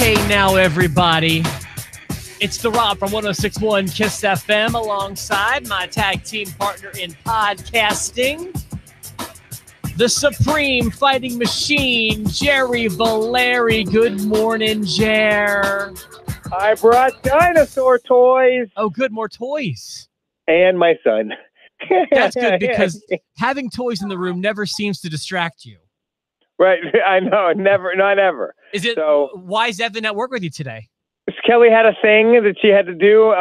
Hey now, everybody. It's The Rob from 106.1 KISS FM alongside my tag team partner in podcasting, the Supreme Fighting Machine, Jerry Valeri. Good morning, Jer. I brought dinosaur toys. Oh, good, more toys. And my son. That's good because having toys in the room never seems to distract you. Right, I know, never, not ever. Is it? So, why is Evan at work with you today? Kelly had a thing that she had to do.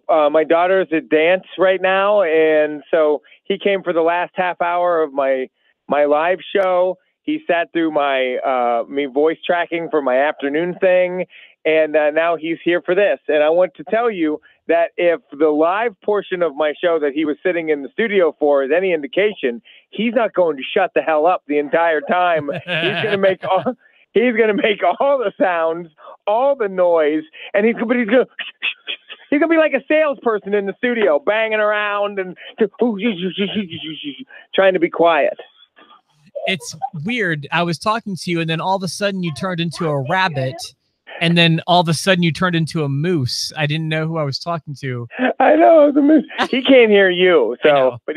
My daughter's at dance right now, and so he came for the last half hour of my live show. He sat through my me voice tracking for my afternoon thing, and now he's here for this. And I want to tell you that if the live portion of my show that he was sitting in the studio for is any indication, he's not going to shut the hell up the entire time. He's going to make all the sounds, all the noise, and he's going to be like a salesperson in the studio, banging around and trying to be quiet. It's weird. I was talking to you, and then all of a sudden you turned into a rabbit. And then all of a sudden you turned into a moose. I didn't know who I was talking to. I know, the moose. He can't hear you, but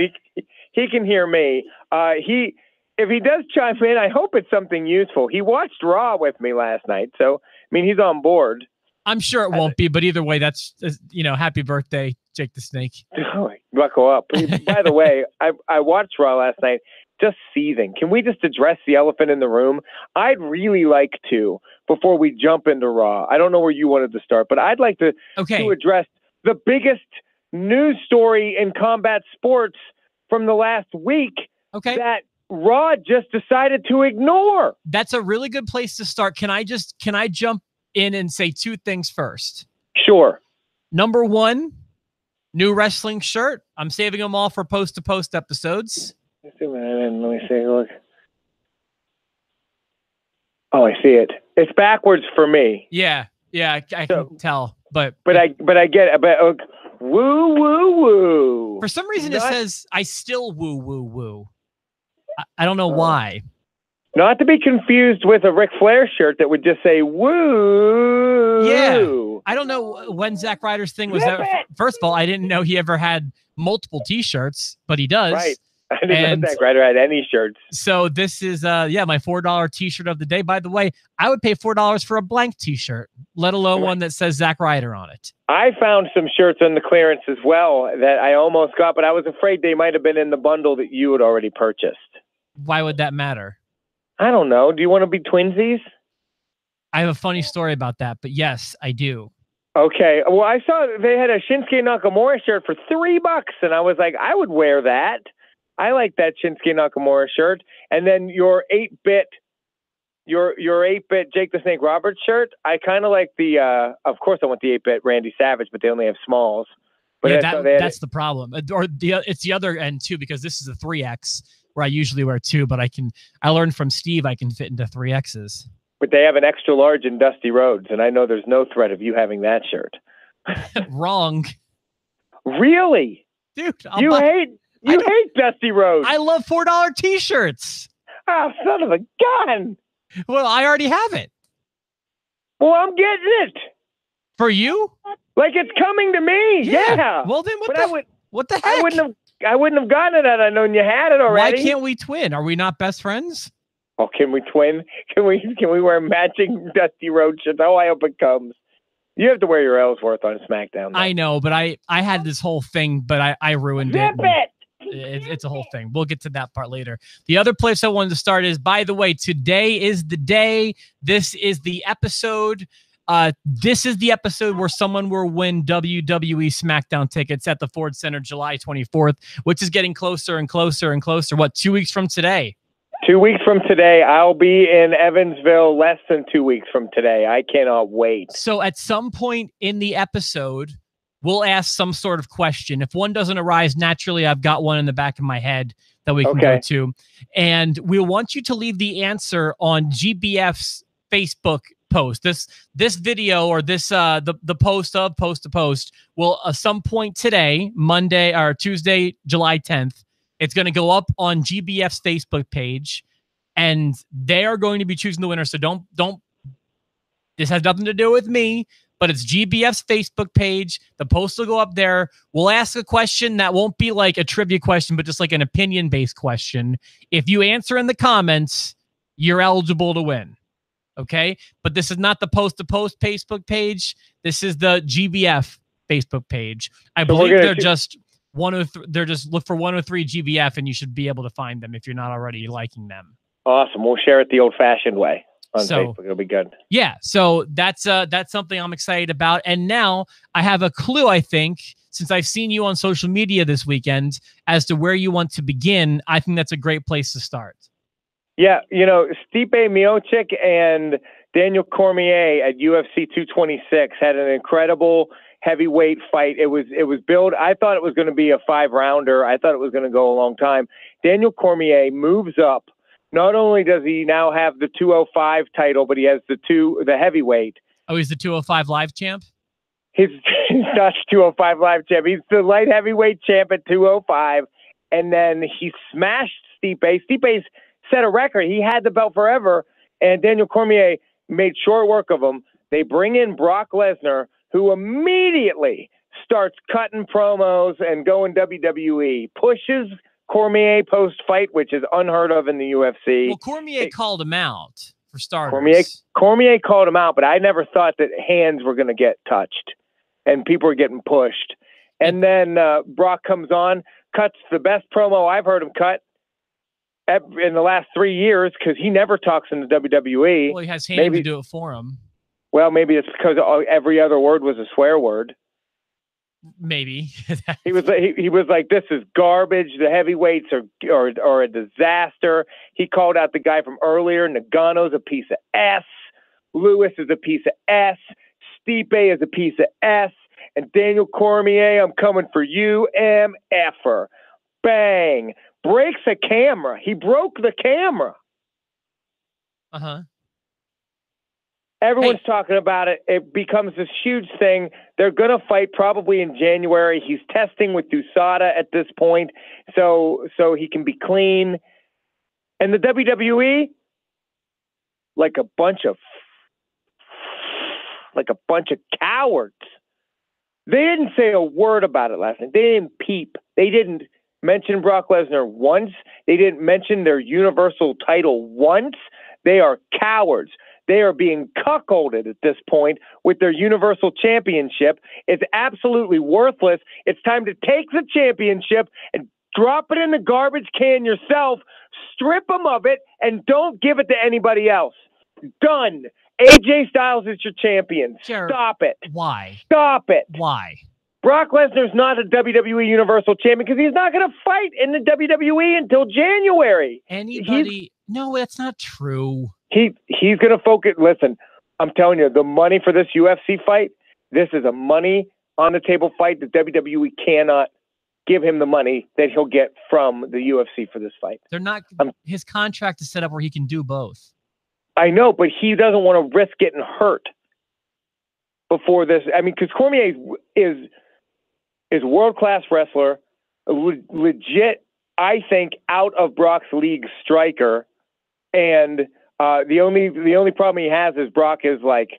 he can hear me. If he does chime in, I hope it's something useful. He watched Raw with me last night, so I mean he's on board. I'm sure it won't be, but either way, that's happy birthday, Jake the Snake. Buckle up. By the way, I watched Raw last night. Just seething. Can we just address the elephant in the room? I'd really like to, before we jump into Raw. I don't know where you wanted to start, but I'd like to address the biggest news story in combat sports from the last week that Raw just decided to ignore. That's a really good place to start. Can I jump in and say two things first? Sure. Number one, new wrestling shirt. I'm saving them all for post-to-post episodes. Let me see. Look. Oh, I see it. It's backwards for me. Yeah, I can tell. But I get it. But woo woo woo. For some reason, it says I still woo woo woo. I don't know why. Not to be confused with a Ric Flair shirt that would just say woo. Yeah, I don't know when Zack Ryder's thing was. First of all, I didn't know he ever had multiple T-shirts, but he does. Right. I didn't know Zack Ryder had any shirts. So this is, my $4 T-shirt of the day. By the way, I would pay $4 for a blank T-shirt, let alone one that says Zack Ryder on it. I found some shirts on the clearance as well that I almost got, but I was afraid they might have been in the bundle that you had already purchased. Why would that matter? I don't know. Do you want to be twinsies? I have a funny story about that, but yes, I do. Okay. Well, I saw they had a Shinsuke Nakamura shirt for $3, and I was like, I would wear that. I like that Shinsuke Nakamura shirt. And then your 8-bit Jake the Snake Roberts shirt. I kind of like the, of course I want the 8-bit Randy Savage, but they only have smalls. But yeah, that's the problem. Or it's the other end too, because this is a 3X where I usually wear 2, but I learned from Steve I can fit into 3Xs. But they have an extra large in Dusty Rhodes, and I know there's no threat of you having that shirt. Wrong. Really? Dude, You hate Dusty Rhodes. I love $4 T-shirts. Oh, son of a gun. Well, I already have it. Well, I'm getting it. For you? Like it's coming to me. Yeah. Well, then what the heck? I wouldn't have gotten it had I known you had it already. Why can't we twin? Are we not best friends? Oh, can we twin? Can we wear matching Dusty Rhodes shirts? Oh, I hope it comes. You have to wear your Ellsworth on SmackDown, though. I know, but I had this whole thing, but I ruined it. Zip it! It's a whole thing. We'll get to that part later. The other place I wanted to start is, by the way, today is the day. This is the episode. This is the episode where someone will win WWE SmackDown tickets at the Ford Center July 24th, which is getting closer and closer and closer. What, 2 weeks from today? 2 weeks from today, I'll be in Evansville less than 2 weeks from today. I cannot wait. So at some point in the episode, we'll ask some sort of question. If one doesn't arise naturally, I've got one in the back of my head that we can go to. And we'll want you to leave the answer on GBF's Facebook post. This video or this the post to post will at some point today, Monday or Tuesday, July 10th, it's going to go up on GBF's Facebook page, and they are going to be choosing the winner. So don't This has nothing to do with me, but it's GBF's Facebook page. The post will go up there. We'll ask a question that won't be like a trivia question, but just like an opinion-based question. If you answer in the comments, you're eligible to win. Okay? But this is not the post-to-post Facebook page. This is the GBF Facebook page. I believe they're just they're just look for 103 GBF, and you should be able to find them if you're not already liking them. Awesome. We'll share it the old-fashioned way. On Facebook, it'll be good. Yeah, so that's something I'm excited about. And now I have a clue, I think, since I've seen you on social media this weekend, as to where you want to begin. I think that's a great place to start. Yeah, Stipe Miocic and Daniel Cormier at UFC 226 had an incredible heavyweight fight. It was billed. I thought it was going to be a 5-rounder. I thought it was going to go a long time. Daniel Cormier moves up. Not only does he now have the 205 title, but he has the heavyweight. Oh, he's the 205 live champ? He's not 205 live champ. He's the light heavyweight champ at 205. And then he smashed Stipe. Stipe's set a record. He had the belt forever. And Daniel Cormier made short work of him. They bring in Brock Lesnar, who immediately starts cutting promos and going WWE, pushes Cormier post-fight, which is unheard of in the UFC. Well, Cormier called him out, for starters. Cormier called him out, but I never thought that hands were going to get touched and people were getting pushed. And then Brock comes on, cuts the best promo I've heard him cut in the last 3 years, because he never talks in the WWE. Well, he has hands to do it for him. Well, maybe it's because every other word was a swear word. Maybe. he was like, this is garbage. The heavyweights are a disaster. He called out the guy from earlier. Nagano's a piece of S. Lewis is a piece of S. Stipe is a piece of S. And Daniel Cormier, I'm coming for you, MFer. Bang. Breaks a camera. He broke the camera. Uh-huh. Everyone's talking about it. It becomes this huge thing. They're going to fight probably in January. He's testing with USADA at this point, so he can be clean. And the WWE, like a bunch of cowards. They didn't say a word about it last night. They didn't peep. They didn't mention Brock Lesnar once. They didn't mention their Universal title once. They are cowards. They are being cuckolded at this point with their Universal Championship. It's absolutely worthless. It's time to take the championship and drop it in the garbage can yourself, strip them of it, and don't give it to anybody else. Done. AJ Styles is your champion. Sure. Stop it. Why? Stop it. Why? Brock Lesnar's not a WWE Universal Champion because he's not going to fight in the WWE until January. No, that's not true. He's going to focus. Listen, I'm telling you, the money for this UFC fight, this is a money on the table fight. The WWE cannot give him the money that he'll get from the UFC for this fight. They're not. His contract is set up where he can do both. I know, but he doesn't want to risk getting hurt before this. I mean, because Cormier is world-class wrestler, legit, I think, out of Brock's league striker, and the only problem he has is Brock is like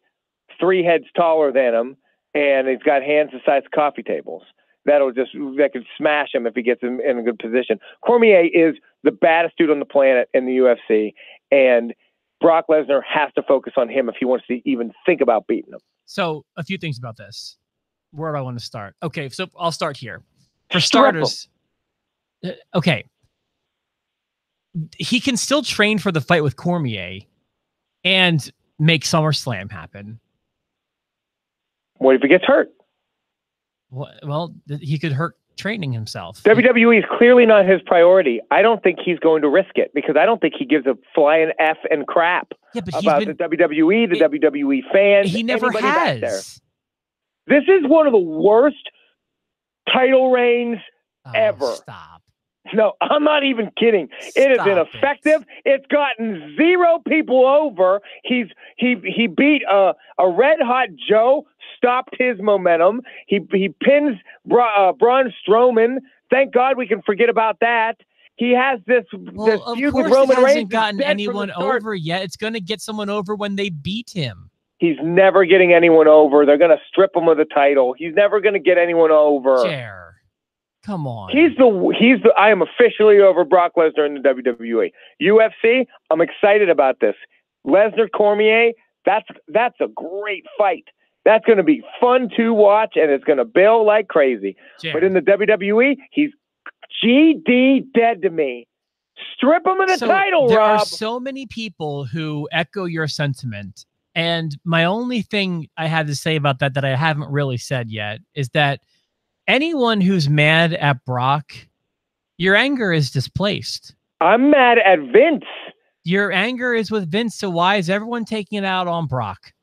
3 heads taller than him, and he's got hands the size of coffee tables. That could smash him if he gets him in a good position. Cormier is the baddest dude on the planet in the UFC, and Brock Lesnar has to focus on him if he wants to even think about beating him. So a few things about this. Where do I want to start? Okay, so I'll start here. For starters, okay, he can still train for the fight with Cormier and make SummerSlam happen. What if he gets hurt? Well, he could hurt training himself. WWE is clearly not his priority. I don't think he's going to risk it because I don't think he gives a flying F and crap about the WWE, the WWE fans. He never has. There. This is one of the worst title reigns ever. Stop. No, I'm not even kidding. It has been effective. It's gotten 0 people over. He beat a red hot Joe, stopped his momentum. He pins Braun Strowman. Thank God we can forget about that. He has this feud with Roman Reigns. He hasn't gotten anyone over yet. It's going to get someone over when they beat him. He's never getting anyone over. They're going to strip him of the title. He's never going to get anyone over. Jer, come on. I am officially over Brock Lesnar in the WWE. UFC, I'm excited about this. Lesnar Cormier, that's a great fight. That's going to be fun to watch, and it's going to bill like crazy. Jer. But in the WWE, he's GD dead to me. Strip him of the title, there Rob. Are so many people who echo your sentiment. And my only thing I had to say about that I haven't really said yet is that anyone who's mad at Brock, your anger is displaced. I'm mad at Vince. Your anger is with Vince, so why is everyone taking it out on Brock?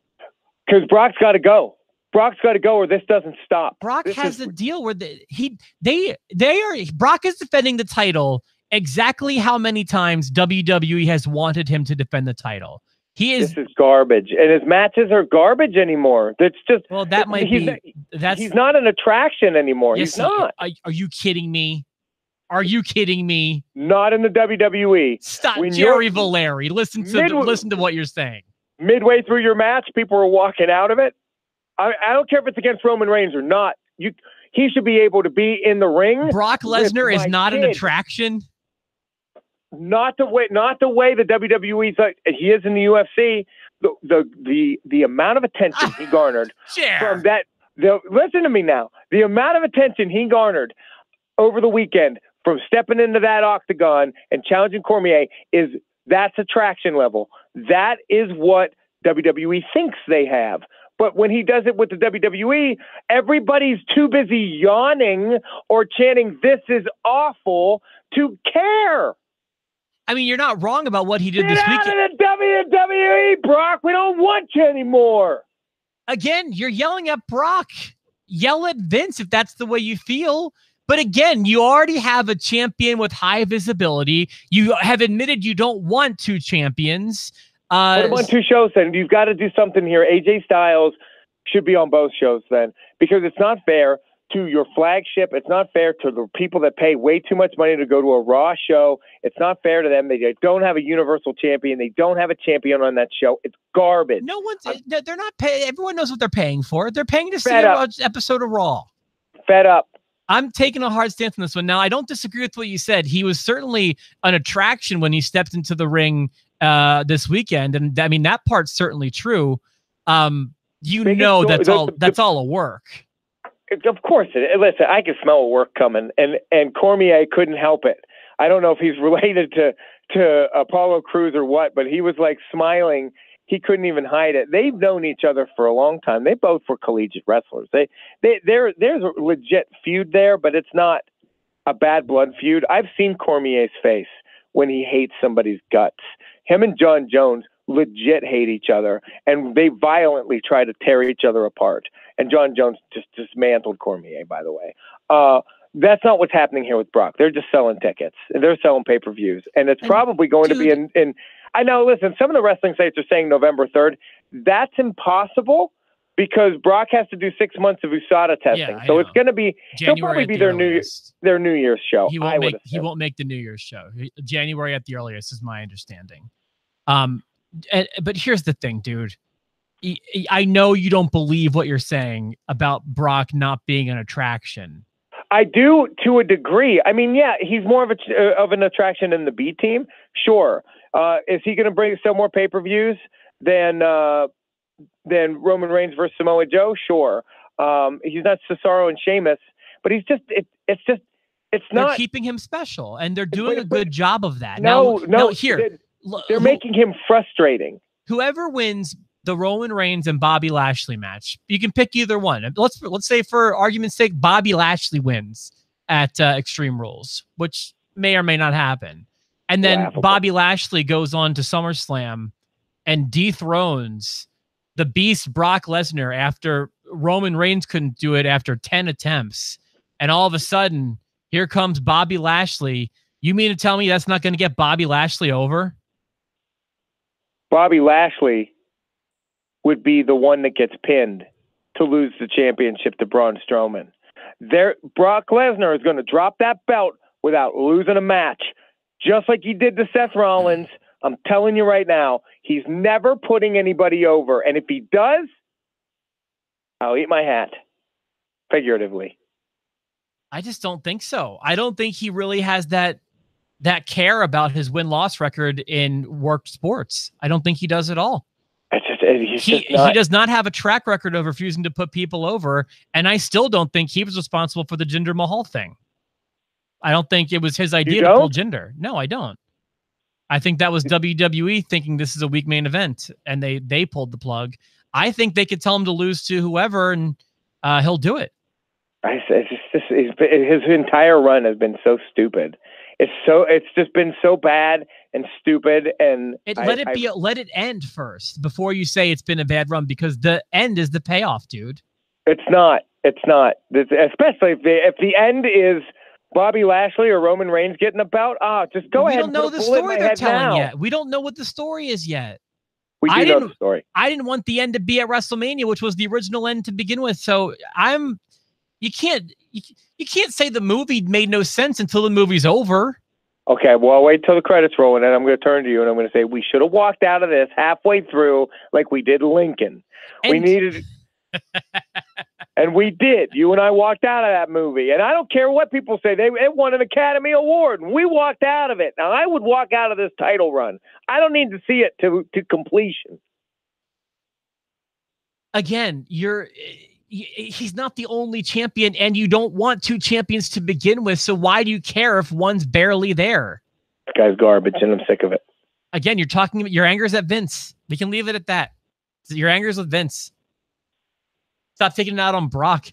Because Brock's got to go. Brock's got to go, or this doesn't stop. Brock has a deal where Brock is defending the title exactly how many times WWE has wanted him to defend the title. This is garbage, and his matches are garbage anymore. That's just he's not an attraction anymore. Yes, he's not. Are you kidding me? Are you kidding me? Not in the WWE. Stop, Jerry Valeri. Listen to what you're saying. Midway through your match, people are walking out of it. I don't care if it's against Roman Reigns or not. He should be able to be in the ring. Brock Lesnar is not an attraction. Not the way the WWE's he is in the UFC. The amount of attention he garnered from that. Listen to me now. The amount of attention he garnered over the weekend from stepping into that octagon and challenging Cormier that's attraction level. That is what WWE thinks they have. But when he does it with the WWE, everybody's too busy yawning or chanting, "This is awful," to care. I mean, you're not wrong about what he did this weekend. Get out of the WWE, Brock. We don't want you anymore. Again, you're yelling at Brock. Yell at Vince if that's the way you feel. But again, you already have a champion with high visibility. You have admitted you don't want two champions. Put him on two shows then. You've got to do something here. AJ Styles should be on both shows then, because it's not fair to your flagship. It's not fair to the people that pay way too much money to go to a Raw show. It's not fair to them. They don't have a Universal Champion. They don't have a champion on that show. It's garbage. They're not paying. Everyone knows what they're paying for. They're paying to see an episode of Raw. Fed up. I'm taking a hard stance on this one. Now, I don't disagree with what you said. He was certainly an attraction when he stepped into the ring this weekend. And I mean, that part's certainly true. That's all a work. Of course. Listen, I can smell work coming, and Cormier couldn't help it. I don't know if he's related to Apollo Crews or what, but he was like smiling. He couldn't even hide it. They've known each other for a long time. They both were collegiate wrestlers. There's a legit feud there, but it's not a bad blood feud. I've seen Cormier's face when he hates somebody's guts. Him and John Jones legit hate each other, and they violently try to tear each other apart. And John Jones just dismantled Cormier, by the way. That's not what's happening here with Brock. They're just selling tickets. They're selling pay-per-views. And it's probably going to be in I know, listen, some of the wrestling sites are saying November 3rd. That's impossible because Brock has to do 6 months of USADA testing. So it's going to be, he'll probably be their New Year's show. He won't make the New Year's show. January at the earliest is my understanding. But here's the thing, dude. I know you don't believe what you're saying about Brock not being an attraction. I do to a degree. I mean, yeah, he's more of an attraction in the B team. Sure. Is he going to sell more pay-per-views than Roman Reigns versus Samoa Joe? Sure. He's not Cesaro and Sheamus, but he's just it's not. They're keeping him special, and they're doing a good job of that. They're making him frustrating. Whoever wins the Roman Reigns and Bobby Lashley match, you can pick either one. Let's say, for argument's sake, Bobby Lashley wins at Extreme Rules, which may or may not happen. And then Bobby Lashley goes on to SummerSlam and dethrones the beast Brock Lesnar after Roman Reigns couldn't do it after 10 attempts. And all of a sudden, here comes Bobby Lashley. You mean to tell me that's not going to get Bobby Lashley over? Bobby Lashley would be the one that gets pinned to lose the championship to Braun Strowman. Brock Lesnar is going to drop that belt without losing a match, just like he did to Seth Rollins I'm telling you right now, he's never putting anybody over. And if he does, I'll eat my hat, figuratively. I just don't think so. I don't think he really has that care about his win-loss record in work sports. I don't think he does at all. He does not have a track record of refusing to put people over, and I still don't think he was responsible for the Jinder Mahal thing. I don't think it was his idea to pull Jinder. No, I don't. I think that was WWE thinking this is a weak main event, and they pulled the plug. I think they could tell him to lose to whoever, and he'll do it. His entire run has been so stupid. It's just been so bad and stupid, and let it end first before you say it's been a bad run, because the end is the payoff, dude. It's not. Especially if the end is Bobby Lashley or Roman Reigns getting a bout. Just go ahead. We don't know the story they're telling yet. We don't know what the story is yet. We do know the story. I didn't want the end to be at WrestleMania, which was the original end to begin with. So you can't say the movie made no sense until the movie's over. Okay, well, I'll wait till the credits roll, and then I'm going to turn to you, and I'm going to say we should have walked out of this halfway through like we did Lincoln. We needed... And we did. You and I walked out of that movie. And I don't care what people say. It won an Academy Award. And we walked out of it. Now, I would walk out of this title run. I don't need to see it to completion. Again, he's not the only champion, and you don't want two champions to begin with. So why do you care if one's barely there? This guy's garbage, and I'm sick of it. Again, you're talking about your anger's at Vince. We can leave it at that. Your anger's with Vince. Stop taking it out on Brock.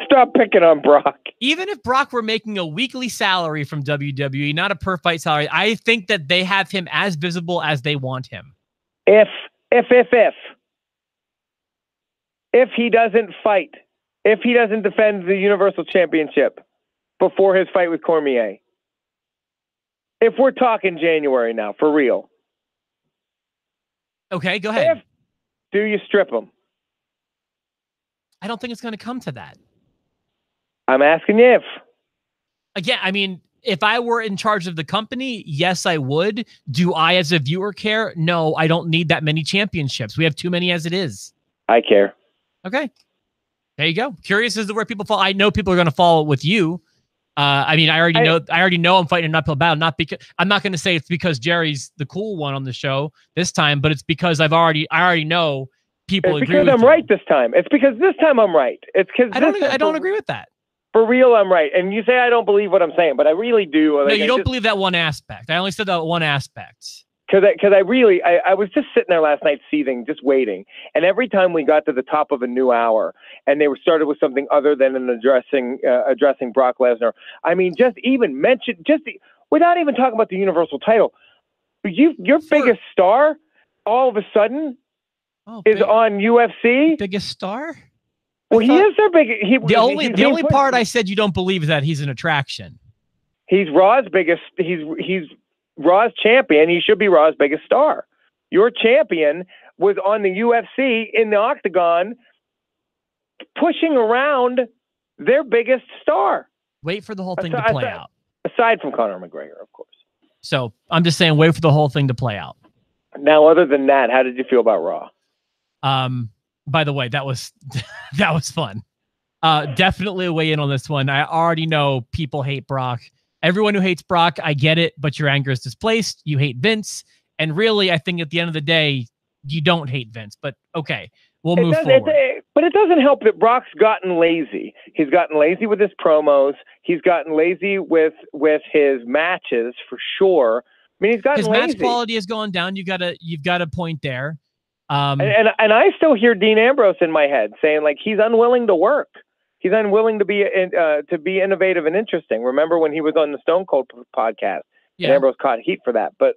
Stop picking on Brock. Even if Brock were making a weekly salary from WWE, not a per fight salary, I think that they have him as visible as they want him. If he doesn't fight, if he doesn't defend the Universal Championship before his fight with Cormier, if we're talking January now, for real. Okay, go ahead. Do you strip him? I don't think it's going to come to that. I'm asking you if. Again, I mean, if I were in charge of the company, yes, I would. Do I, as a viewer, care? No, I don't need that many championships. We have too many as it is. I care. Okay. There you go. Curious as to where people fall. I know people are going to follow with you. I mean, I already know I'm fighting an uphill battle. Not because I'm not going to say it's because Jerry's the cool one on the show this time, but it's because I already know people agree with because I'm right this time. It's because this time I'm right. It's because I don't agree with that. For real, I'm right. And you say I don't believe what I'm saying, but I really do. No, you don't believe that one aspect. I only said that one aspect. Because I was just sitting there last night seething, just waiting. And every time we got to the top of a new hour and they were started with something other than addressing Brock Lesnar, I mean, without even talking about the Universal title, your biggest star all of a sudden is on UFC? Biggest star? Well, he is their biggest. The only part I said you don't believe is that he's an attraction. He's Raw's biggest. He's Raw's champion. He should be Raw's biggest star. Your champion was on the UFC in the octagon, pushing around their biggest star. Wait for the whole thing to play out. Aside from Conor McGregor, of course. So I'm just saying, wait for the whole thing to play out. Now, other than that, how did you feel about Raw? By the way, that was fun. Definitely a weigh in on this one. I already know people hate Brock. Everyone who hates Brock, I get it, but your anger is displaced. You hate Vince. And really, I think at the end of the day, you don't hate Vince. But okay, we'll move forward. But it doesn't help that Brock's gotten lazy. He's gotten lazy with his promos. He's gotten lazy with his matches, for sure. I mean, he's gotten lazy. His match quality has gone down. You've got a point there. And I still hear Dean Ambrose in my head saying, like, he's unwilling to work. He's unwilling to be innovative and interesting. Remember when he was on the Stone Cold podcast? Yeah. And Ambrose caught heat for that. But,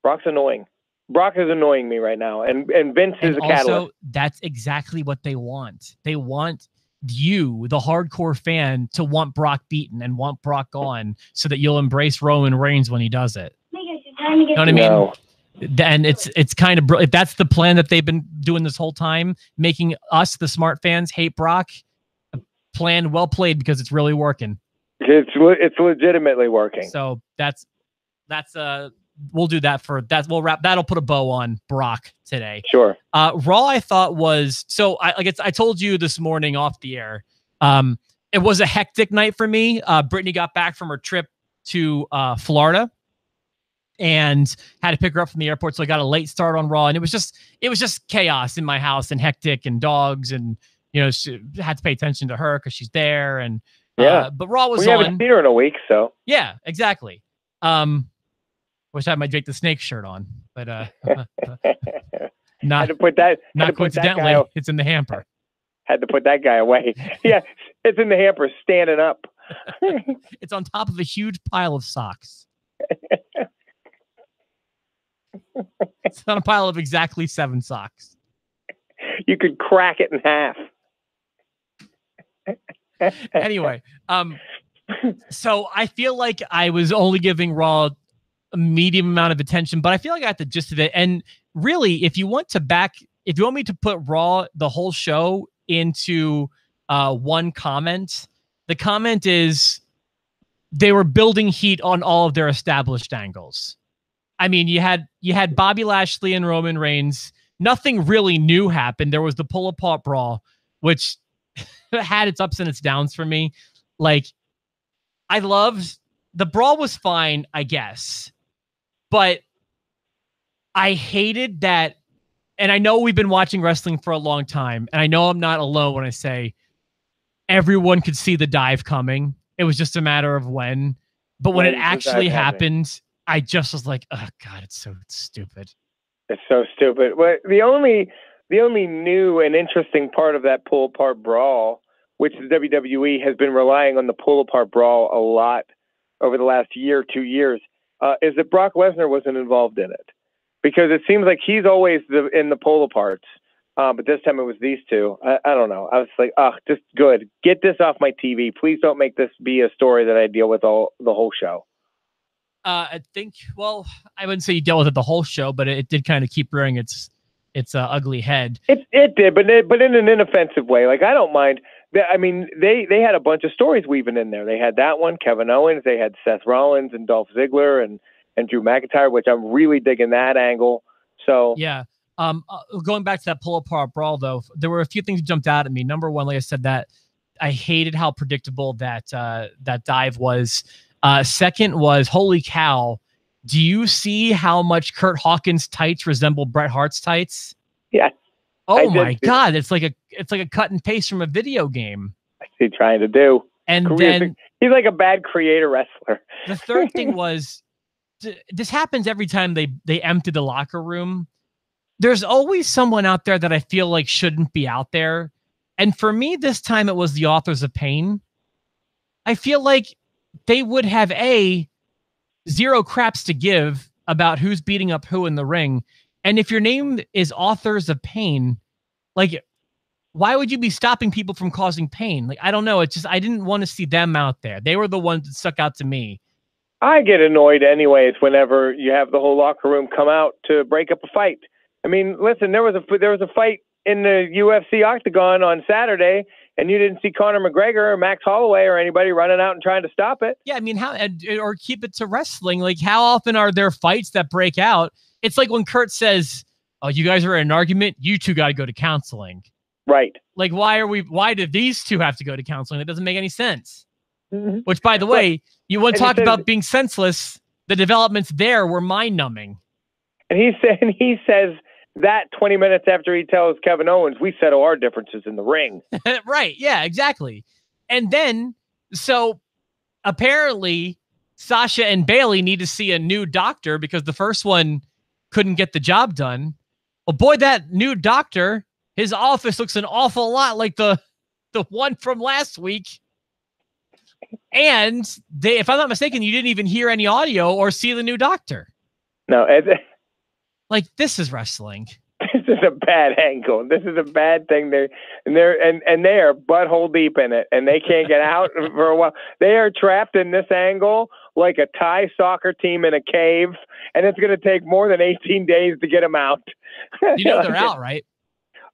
Brock's annoying. Brock is annoying me right now. And Vince is a catalyst. Also, that's exactly what they want. They want you, the hardcore fan, to want Brock beaten and want Brock gone so that you'll embrace Roman Reigns when he does it. You know what I mean? No. And it's kind of, if that's the plan that they've been doing this whole time, making us, the smart fans, hate Brock, a plan well played because it's really working. It's legitimately working. So that's we'll do that for that. We'll wrap. That'll put a bow on Brock today. Sure. Raw, I thought was so. I told you this morning off the air. It was a hectic night for me. Brittany got back from her trip to Florida and had to pick her up from the airport, so I got a late start on Raw, and it was just chaos in my house and hectic and dogs, and she had to pay attention to her because she's there, and but Raw was on. We haven't seen her in a week, so yeah, exactly. Wish I had my Jake the Snake shirt on, but not had to put that. Not coincidentally, it's in the hamper. Had to put that guy away. Yeah, it's in the hamper, standing up. It's on top of a huge pile of socks. It's on a pile of exactly 7 socks. You could crack it in half. Anyway, so I feel like I was only giving Raw a medium amount of attention, but I feel like I got the gist of it. And really, if you want me to put Raw, the whole show, into one comment, the comment is they were building heat on all of their established angles. I mean, you had Bobby Lashley and Roman Reigns. Nothing really new happened. There was the pull-apart brawl, which had its ups and its downs for me. Like, I loved the brawl was fine, I guess, but I hated that. And I know we've been watching wrestling for a long time, and I know I'm not alone when I say everyone could see the dive coming. It was just a matter of when. But when it actually happened, I just was like, oh God, it's so stupid. It's so stupid. Well, the only new and interesting part of that pull-apart brawl, which the WWE has been relying on the pull-apart brawl a lot over the last year, 2 years, is that Brock Lesnar wasn't involved in it. Because it seems like he's always in the pull-aparts. But this time it was these two. I don't know. I was like, just good. Get this off my TV. Please don't make this be a story that I deal with the whole show. I think, well, I wouldn't say you dealt with it the whole show, but it did kind of keep rearing its ugly head. It did, but in an inoffensive way. Like, I don't mind. I mean, they had a bunch of stories weaving in there. They had that one, Kevin Owens. They had Seth Rollins and Dolph Ziggler and Drew McIntyre, which I'm really digging that angle. So yeah. Going back to that pull-apart brawl, though, there were a few things that jumped out at me. Number one, like I said, that I hated how predictable that dive was. Second was, holy cow, do you see how much Kurt Hawkins' tights resemble Bret Hart's tights? Yeah. Oh my God, it's like a cut and paste from a video game. What's he trying to do? And then he's like a bad creator wrestler. The third thing was, this happens every time they empty the locker room. There's always someone out there that I feel like shouldn't be out there. And for me, this time it was the Authors of Pain. I feel like they would have zero craps to give about who's beating up who in the ring. And if your name is Authors of Pain, like, why would you be stopping people from causing pain? Like, I don't know. It's just, I didn't want to see them out there. They were the ones that stuck out to me. I get annoyed anyways whenever you have the whole locker room come out to break up a fight. I mean, listen, there was a fight in the UFC octagon on Saturday, and you didn't see Conor McGregor or Max Holloway or anybody running out and trying to stop it. Yeah, I mean, or keep it to wrestling. Like, how often are there fights that break out? It's like when Kurt says, "Oh, you guys are in an argument. You two got to go to counseling." Right. Like, why do these two have to go to counseling? It doesn't make any sense. Mm-hmm. Which, by the way, you want to talk about being senseless. The developments there were mind-numbing. And he says that 20 minutes after he tells Kevin Owens, we settle our differences in the ring. Right. Yeah, exactly. And then, so apparently Sasha and Bayley need to see a new doctor because the first one couldn't get the job done. Well, boy, that new doctor, his office looks an awful lot like the one from last week. And if I'm not mistaken, you didn't even hear any audio or see the new doctor. No, like, this is wrestling. This is a bad angle. This is a bad thing. They are butthole deep in it, and they can't get out for a while. They are trapped in this angle like a Thai soccer team in a cave, and it's going to take more than 18 days to get them out. You know they're out, right?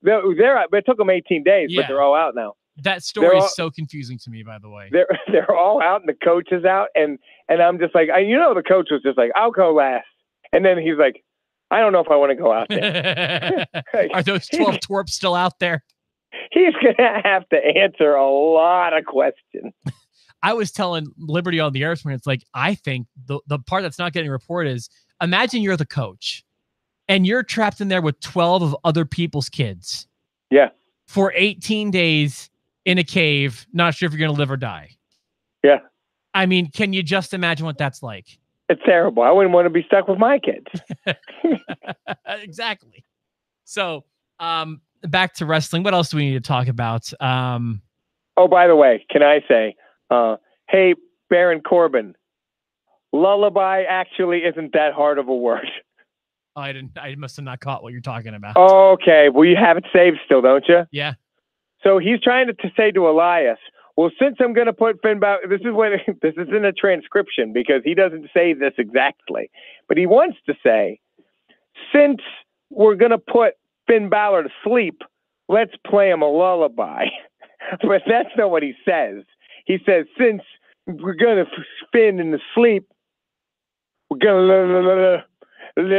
They're out. It took them 18 days, but they're all out now. That story is so confusing to me, by the way. They're all out and the coach is out, and I'm just like, the coach was just like, I'll go last. And then he's like, I don't know if I want to go out there. Are those 12 twerps still out there? He's going to have to answer a lot of questions. I was telling Liberty on the air, it's like, I think the part that's not getting reported is, imagine you're the coach and you're trapped in there with 12 of other people's kids. Yeah. For 18 days in a cave, not sure if you're going to live or die. Yeah. I mean, can you just imagine what that's like? It's terrible. I wouldn't want to be stuck with my kids. Exactly. So, back to wrestling. What else do we need to talk about? Oh, by the way, can I say, hey, Baron Corbin, lullaby actually isn't that hard of a word. Oh, I must have not caught what you're talking about. Okay. Well, you have it saved still, don't you? Yeah. So he's trying to say to Elias, well, since I'm going to put Finn Balor, this is in a transcription because he doesn't say this exactly, but he wants to say, since we're going to put Finn Balor to sleep, let's play him a lullaby. But that's not what he says. He says, since we're going to Finn in the sleep, we're going to and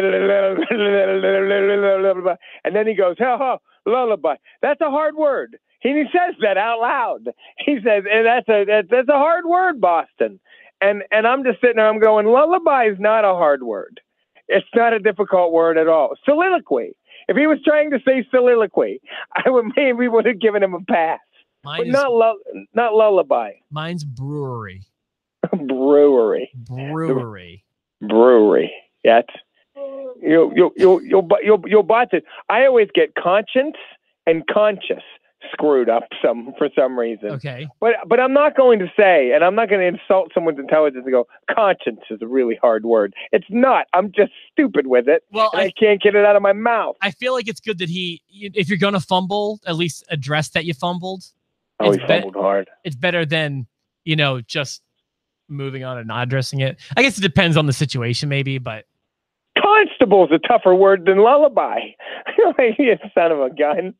then he goes, oh, lullaby. That's a hard word. He says that out loud. He says, and that's a hard word, Boston. And I'm just sitting there, I'm going, lullaby is not a hard word. It's not a difficult word at all. Soliloquy. If he was trying to say soliloquy, we would have given him a pass. But not lullaby. Mine's brewery. Brewery. Yes. You'll botch it. I always get conscience and conscious screwed up for some reason. Okay. But I'm not going to say, and I'm not going to insult someone's intelligence and go, conscience is a really hard word. It's not. I'm just stupid with it. Well, I can't get it out of my mouth. I feel like it's good that if you're going to fumble, at least address that you fumbled. Oh, he fumbled hard. It's better than, just moving on and not addressing it. I guess it depends on the situation maybe, but. Constable is a tougher word than lullaby. You son of a gun.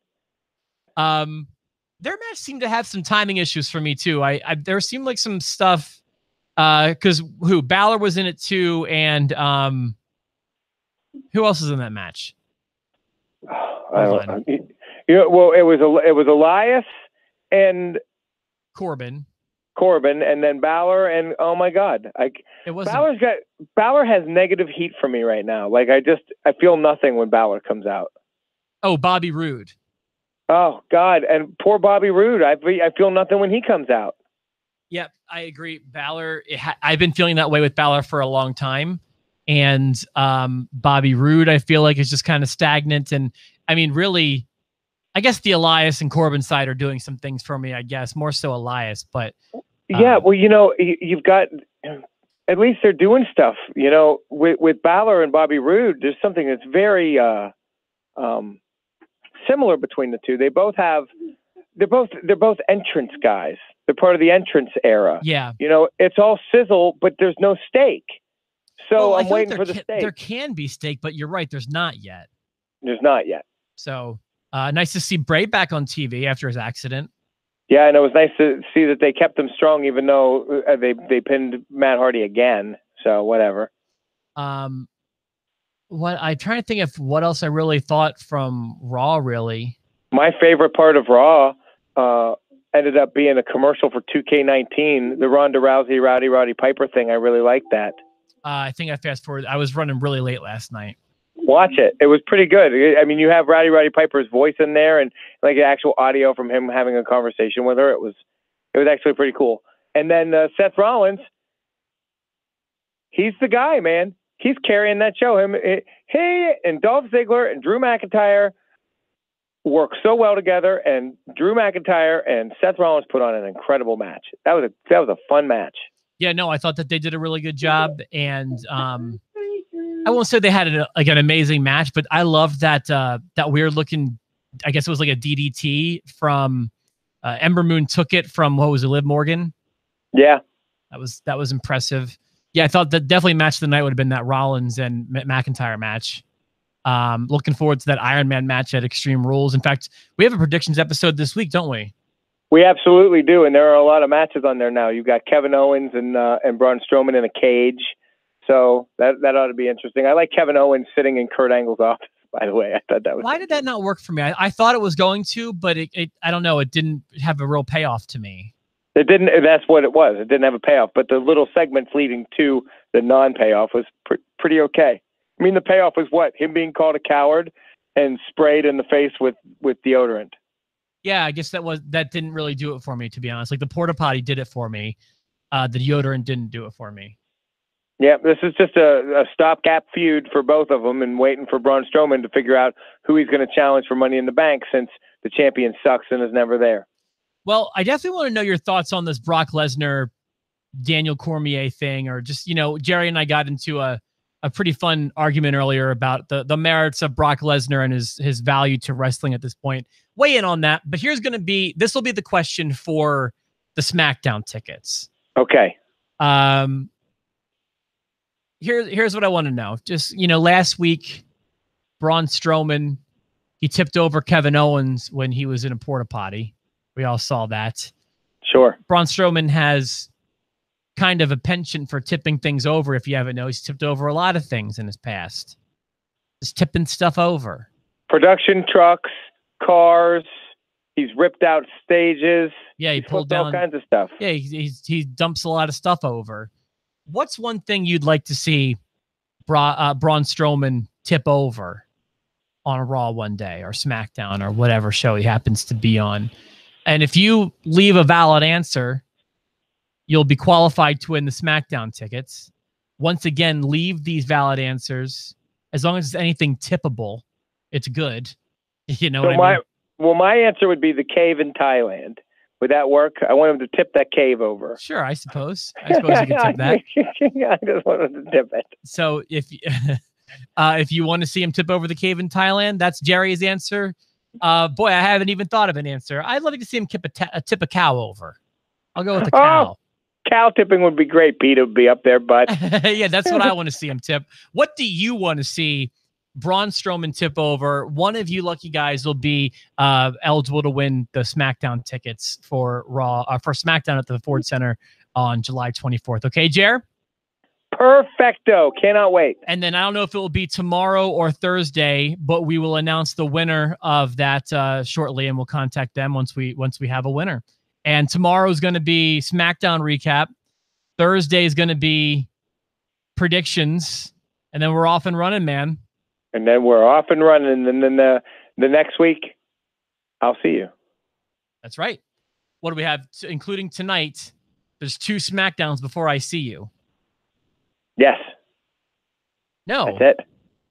Their match seemed to have some timing issues for me too. There seemed like some stuff because Balor was in it too, and who else is in that match? Well, it was Elias and Corbin, and then Balor, and oh my God, Balor has negative heat for me right now. Like I feel nothing when Balor comes out. Oh, Bobby Roode. Oh God, and poor Bobby Roode. I feel nothing when he comes out. Yep, I agree. Balor. I've been feeling that way with Balor for a long time, and Bobby Roode, I feel like is just kind of stagnant. And I mean, really, I guess the Elias and Corbin side are doing some things for me. I guess more so Elias, but yeah. Well, you've got at least they're doing stuff. With Balor and Bobby Roode, there's something that's very similar between the two. They're both entrance guys. They're part of the entrance era. Yeah. It's all sizzle, but there's no steak. So I'm waiting for the steak. There can be steak, but you're right. There's not yet. There's not yet. So nice to see Bray back on TV after his accident. Yeah, and it was nice to see that they kept him strong, even though they pinned Matt Hardy again. So whatever. What I'm trying to think of what else I really thought from Raw. Really, my favorite part of Raw ended up being a commercial for 2K19, the Ronda Rousey Roddy Piper thing. I really liked that. I think I fast forward. I was running really late last night. Watch it. It was pretty good. I mean, you have Roddy Piper's voice in there and like actual audio from him having a conversation with her. It was actually pretty cool. And then Seth Rollins, he's the guy, man. He's carrying that show. He and Dolph Ziggler and Drew McIntyre work so well together, and Drew McIntyre and Seth Rollins put on an incredible match. That was a fun match. Yeah, no, I thought that they did a really good job, and I won't say they had an amazing match, but I loved that weird looking. I guess it was like a DDT from Ember Moon took it from what was it, Liv Morgan? Yeah, that was impressive. Yeah, I thought that definitely match of the night would have been that Rollins and McIntyre match. Looking forward to that Iron Man match at Extreme Rules. In fact, we have a predictions episode this week, don't we? We absolutely do, and there are a lot of matches on there now. You've got Kevin Owens and Braun Strowman in a cage, so that ought to be interesting. I like Kevin Owens sitting in Kurt Angle's office, by the way. I thought that was. Why did that not work for me? I thought it was going to, but I don't know. It didn't have a real payoff to me. It didn't. That's what it was. It didn't have a payoff, but the little segments leading to the non-payoff was pretty okay. I mean, the payoff was what? Him being called a coward and sprayed in the face with deodorant. Yeah, I guess that didn't really do it for me, to be honest. Like the porta potty did it for me. The deodorant didn't do it for me. Yeah, this is just a stopgap feud for both of them, and waiting for Braun Strowman to figure out who he's going to challenge for Money in the Bank, since the champion sucks and is never there. Well, I definitely want to know your thoughts on this Brock Lesnar, Daniel Cormier thing, or just, Jerry and I got into a pretty fun argument earlier about the merits of Brock Lesnar and his value to wrestling at this point. Weigh in on that. But this will be the question for the SmackDown tickets. Okay. Here's what I want to know. Just, last week, Braun Strowman, he tipped over Kevin Owens when he was in a porta potty. We all saw that. Sure. Braun Strowman has kind of a penchant for tipping things over. If you haven't noticed, he's tipped over a lot of things in his past. Just tipping stuff over. Production trucks, cars. He's ripped out stages. Yeah, he pulled down all kinds of stuff. Yeah, he dumps a lot of stuff over. What's one thing you'd like to see Braun Strowman tip over on a Raw one day, or SmackDown, or whatever show he happens to be on? And if you leave a valid answer, you'll be qualified to win the SmackDown tickets. Once again, leave these valid answers. As long as it's anything tippable, it's good. You know what I mean? Well, my answer would be the cave in Thailand. Would that work? I want him to tip that cave over. Sure, I suppose. I suppose you can tip that. I just want him to tip it. So if you want to see him tip over the cave in Thailand, that's Jerry's answer. Boy, I haven't even thought of an answer. I'd love to see him tip a cow over. I'll go with the cow. Cow tipping would be great. Pete would be up there, but yeah, that's what I want to see him tip. What do you want to see Braun Strowman tip over? One of you lucky guys will be eligible to win the SmackDown tickets for Raw, for SmackDown at the Ford Center on July 24th. Okay, Jer? Perfecto. Cannot wait. And then I don't know if it will be tomorrow or Thursday, but we will announce the winner of that shortly, and we'll contact them once we have a winner. And tomorrow is going to be SmackDown recap. Thursday is going to be predictions, and then we're off and running, man. And then we're off and running, and then the next week, I'll see you. That's right. What do we have, including tonight? There's 2 SmackDowns before I see you. Yes. No. That's it.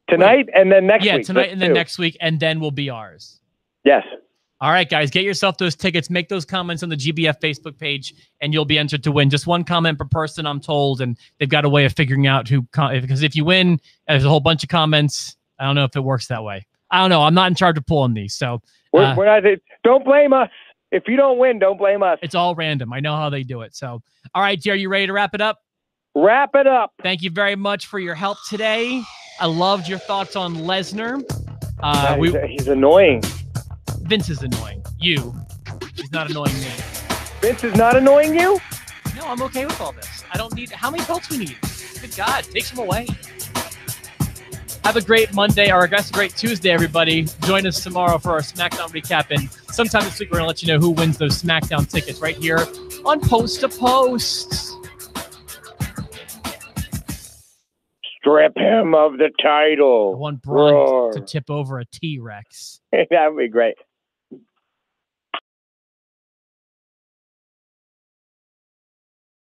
Tonight and then next week. Yeah, tonight and then next week, and then will be ours. Yes. All right, guys, get yourself those tickets. Make those comments on the GBF Facebook page, and you'll be entered to win. Just one comment per person, I'm told, and they've got a way of figuring out who. Because if you win, there's a whole bunch of comments. I don't know if it works that way. I don't know. I'm not in charge of pulling these, so we're not. Don't blame us. If you don't win, don't blame us. It's all random. I know how they do it. So, all right, Jerry, you ready to wrap it up? Wrap it up. Thank you very much for your help today. I loved your thoughts on Lesnar. He's annoying. Vince is annoying. He's not annoying me. Vince is not annoying you? No, I'm okay with all this. I don't need... How many belts we need? Good God, take some away. Have a great Monday, or I guess a great Tuesday, everybody. Join us tomorrow for our SmackDown recap, and sometime this week we're going to let you know who wins those SmackDown tickets right here on Post to Post. Strip him of the title. I want Braun to tip over a T-Rex. That would be great.